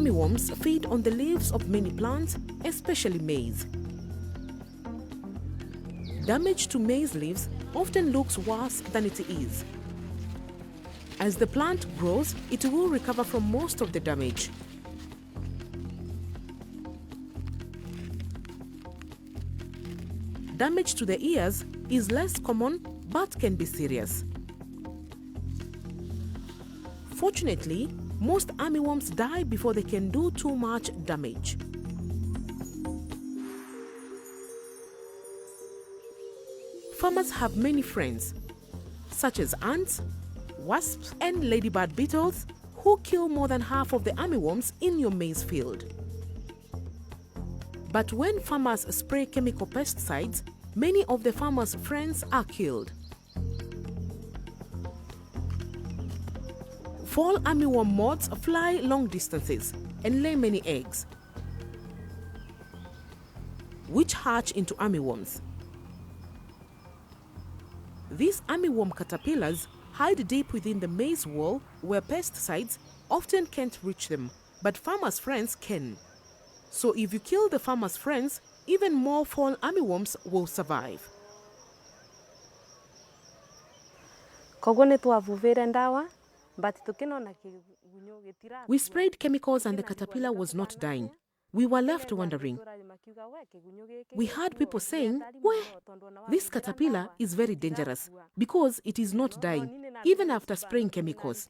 armyworms feed on the leaves of many plants, especially maize. Damage to maize leaves often looks worse than it is. As the plant grows, it will recover from most of the damage. Damage to the ears is less common but can be serious. Fortunately, most armyworms die before they can do too much damage. Farmers have many friends, such as ants, wasps, and ladybird beetles, who kill more than half of the armyworms in your maize field. But when farmers spray chemical pesticides, many of the farmers' friends are killed. Fall armyworm moths fly long distances and lay many eggs, which hatch into armyworms. These armyworm caterpillars hide deep within the maize wall where pesticides often can't reach them, but farmers' friends can. So if you kill the farmers' friends, even more fall armyworms will survive. We sprayed chemicals and the caterpillar was not dying. We were left wondering. We heard people saying, "Well, this caterpillar is very dangerous because it is not dying, even after spraying chemicals."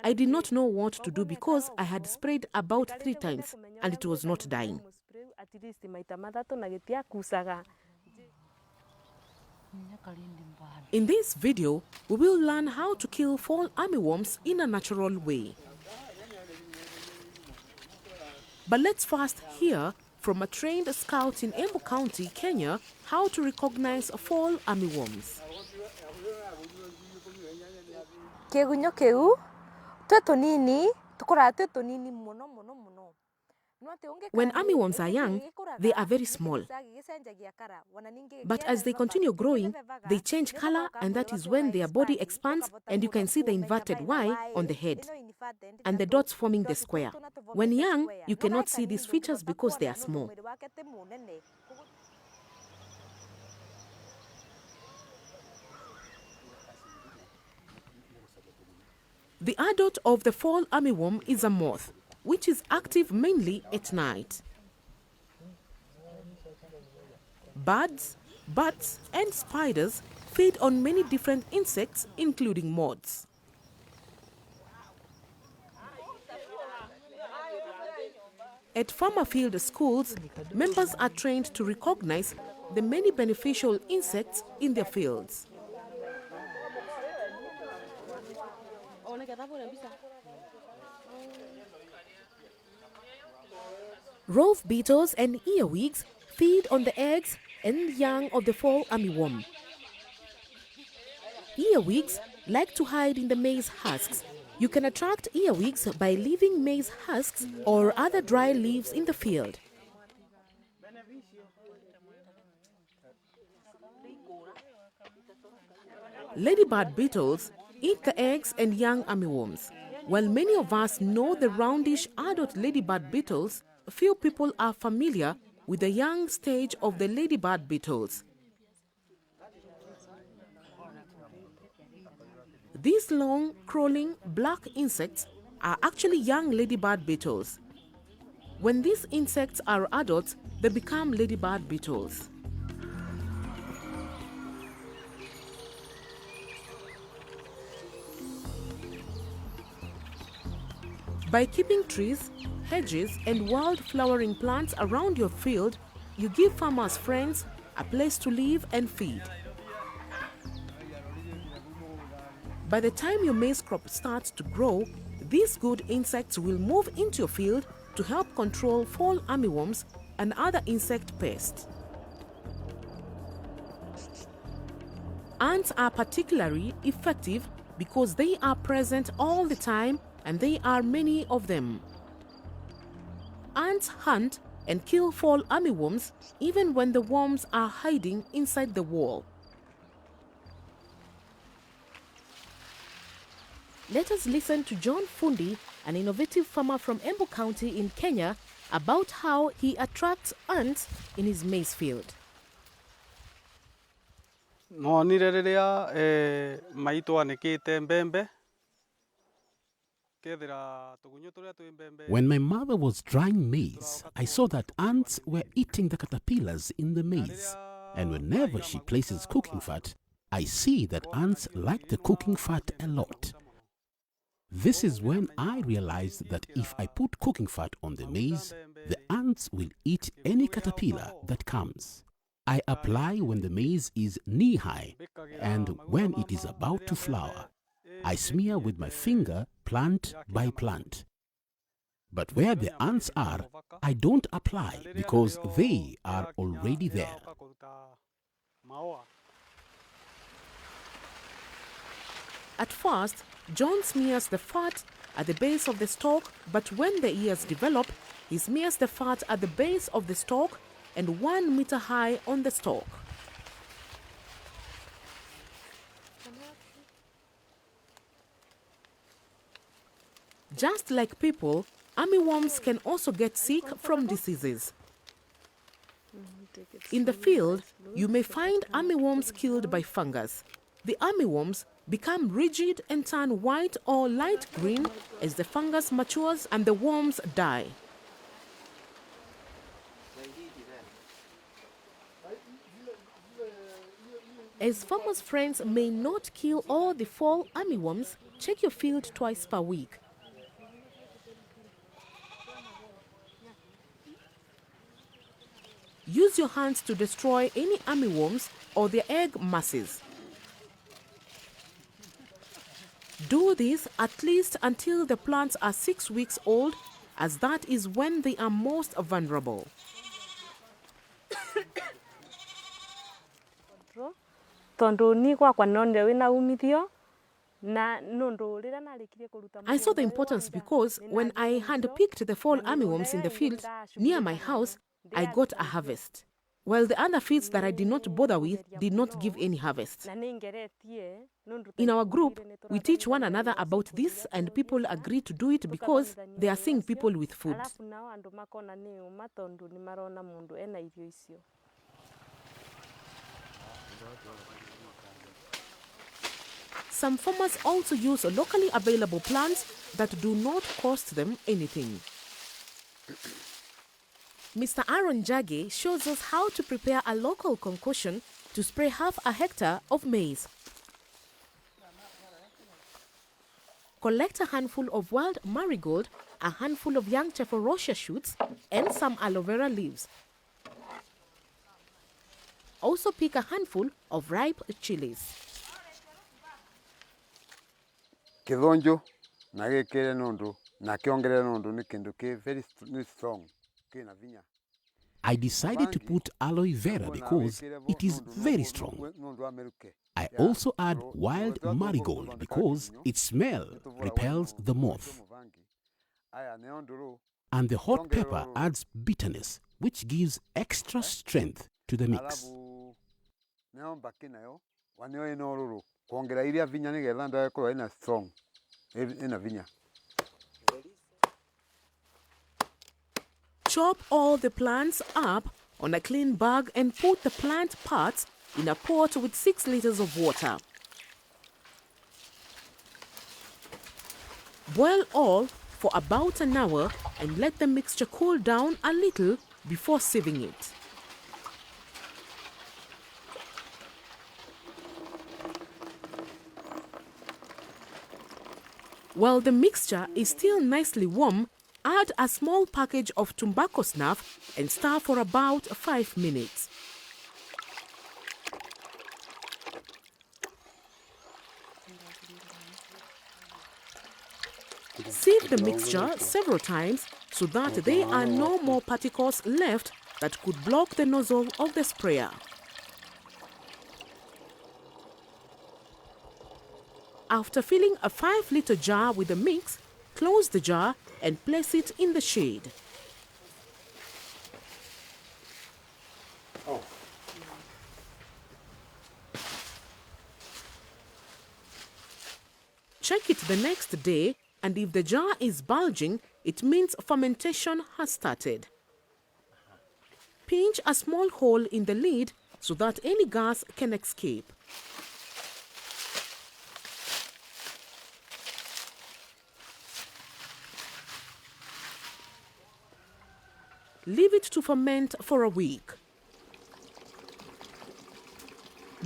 I did not know what to do because I had sprayed about 3 times and it was not dying. In this video, we will learn how to kill fall armyworms in a natural way. But let's first hear from a trained scout in Embu County, Kenya, how to recognize fall armyworms. Kegunyo keu twetonini tukora twetonini muno. When armyworms are young, they are very small. But as they continue growing, they change color, and that is when their body expands and you can see the inverted Y on the head and the dots forming the square. When young, you cannot see these features because they are small. The adult of the fall armyworm is a moth, which is active mainly at night. Birds, bats, and spiders feed on many different insects, including moths. At farmer field schools, members are trained to recognize the many beneficial insects in their fields. Rove beetles and earwigs feed on the eggs and young of the fall armyworm. Earwigs like to hide in the maize husks. You can attract earwigs by leaving maize husks or other dry leaves in the field. Ladybird beetles eat the eggs and young armyworms. While many of us know the roundish adult ladybird beetles, few people are familiar with the young stage of the ladybird beetles. These long, crawling, black insects are actually young ladybird beetles. When these insects are adults, they become ladybird beetles. By keeping trees, hedges, and wild flowering plants around your field, you give farmers' friends a place to live and feed. By the time your maize crop starts to grow, these good insects will move into your field to help control fall armyworms and other insect pests. Ants are particularly effective because they are present all the time and there are many of them. Ants hunt and kill fall armyworms even when the worms are hiding inside the wall. Let us listen to John Fundi, an innovative farmer from Embu County in Kenya, about how he attracts ants in his maize field. When my mother was drying maize, I saw that ants were eating the caterpillars in the maize. And whenever she places cooking fat, I see that ants like the cooking fat a lot. This is when I realized that if I put cooking fat on the maize, the ants will eat any caterpillar that comes. I apply when the maize is knee-high, and when it is about to flower, I smear with my finger plant by plant. But where the ants are, I don't apply because they are already there. At first, John smears the fat at the base of the stalk, but when the ears develop, he smears the fat at the base of the stalk and 1 meter high on the stalk. Just like people, armyworms can also get sick from diseases. In the field, you may find armyworms killed by fungus. The armyworms become rigid and turn white or light green as the fungus matures and the worms die. As farmers' friends may not kill all the fall armyworms, check your field twice per week. Use your hands to destroy any armyworms or their egg masses. Do this at least until the plants are 6 weeks old, as that is when they are most vulnerable. I saw the importance because when I hand-picked the fall armyworms in the field near my house, I got a harvest, while the other fields that I did not bother with did not give any harvest. In our group, we teach one another about this, and people agree to do it because they are seeing people with food. Some farmers also use locally available plants that do not cost them anything. Mr. Aaron Jage shows us how to prepare a local concoction to spray half a hectare of maize. Collect a handful of wild marigold, a handful of young chaforosia shoots, and some aloe vera leaves. Also pick a handful of ripe chilies. Kidonjo na gekere nundu na kiongere nundu ni kindu ki very strong. I decided to put aloe vera because it is very strong. I also add wild marigold because its smell repels the moth. And the hot pepper adds bitterness, which gives extra strength to the mix. Chop all the plants up on a clean bag and put the plant parts in a pot with 6 liters of water. Boil all for about an hour and let the mixture cool down a little before sieving it. While the mixture is still nicely warm, add a small package of tobacco snuff and stir for about 5 minutes. Sieve the mixture several times so that there are no more particles left that could block the nozzle of the sprayer. After filling a 5-liter jar with the mix, close the jar and place it in the shade. Check it the next day and if the jar is bulging, it means fermentation has started. Pinch a small hole in the lid so that any gas can escape. Leave it to ferment for a week.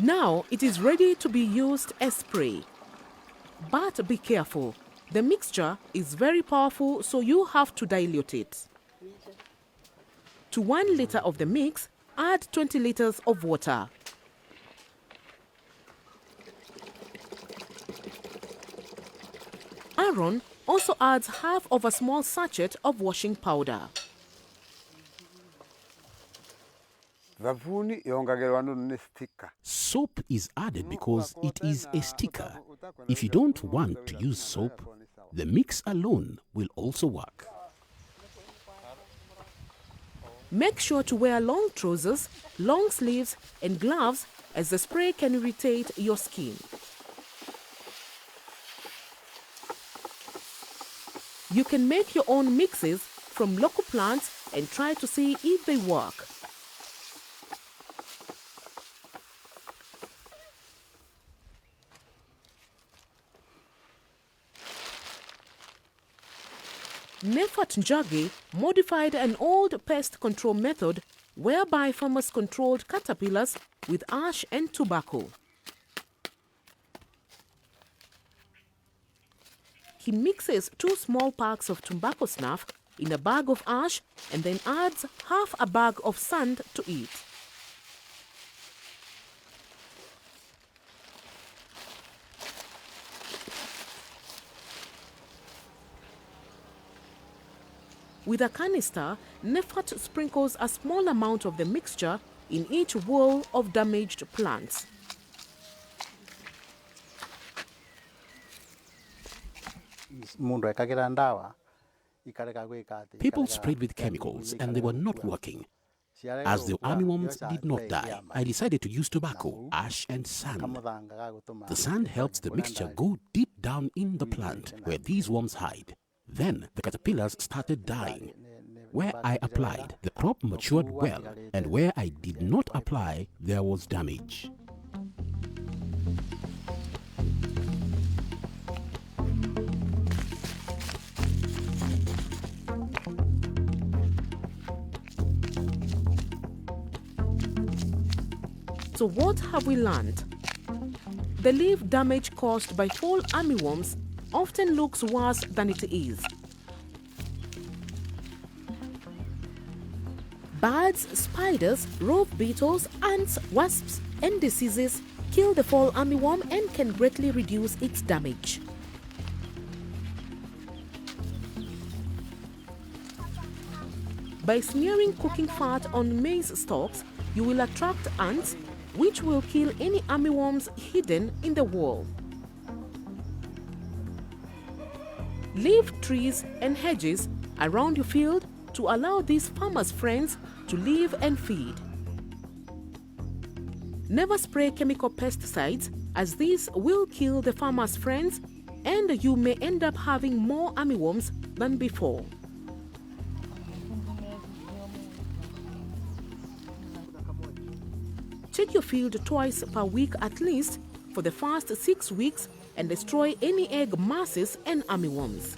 Now it is ready to be used as spray. But be careful, the mixture is very powerful, so you have to dilute it. To 1 liter of the mix, add 20 liters of water. Aaron also adds half of a small sachet of washing powder. Soap is added because it is a sticker. If you don't want to use soap, the mix alone will also work. Make sure to wear long trousers, long sleeves and gloves, as the spray can irritate your skin. You can make your own mixes from local plants and try to see if they work. Nefat Njagi modified an old pest control method whereby farmers controlled caterpillars with ash and tobacco. He mixes 2 small packs of tobacco snuff in a bag of ash and then adds half a bag of sand to it. With a canister, Nefat sprinkles a small amount of the mixture in each whorl of damaged plants. People sprayed with chemicals and they were not working. As the armyworms did not die, I decided to use tobacco, ash and sand. The sand helps the mixture go deep down in the plant where these worms hide. Then the caterpillars started dying. Where I applied, the crop matured well, and where I did not apply, there was damage. So what have we learned? The leaf damage caused by fall armyworms often looks worse than it is. Birds, spiders, rove beetles, ants, wasps, and diseases kill the fall armyworm and can greatly reduce its damage. By smearing cooking fat on maize stalks, you will attract ants, which will kill any armyworms hidden in the wall. Leave trees and hedges around your field to allow these farmers' friends to live and feed. Never spray chemical pesticides, as these will kill the farmers' friends and you may end up having more armyworms than before. Check your field twice per week at least for the first 6 weeks and destroy any egg masses and armyworms.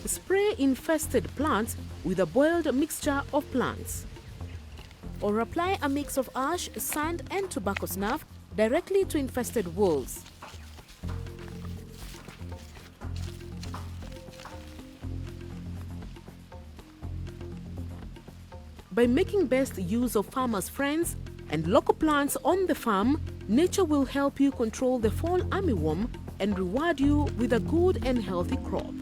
Spray infested plants with a boiled mixture of plants. Or apply a mix of ash, sand and tobacco snuff directly to infested whorls. By making best use of farmers' friends and local plants on the farm, nature will help you control the fall armyworm and reward you with a good and healthy crop.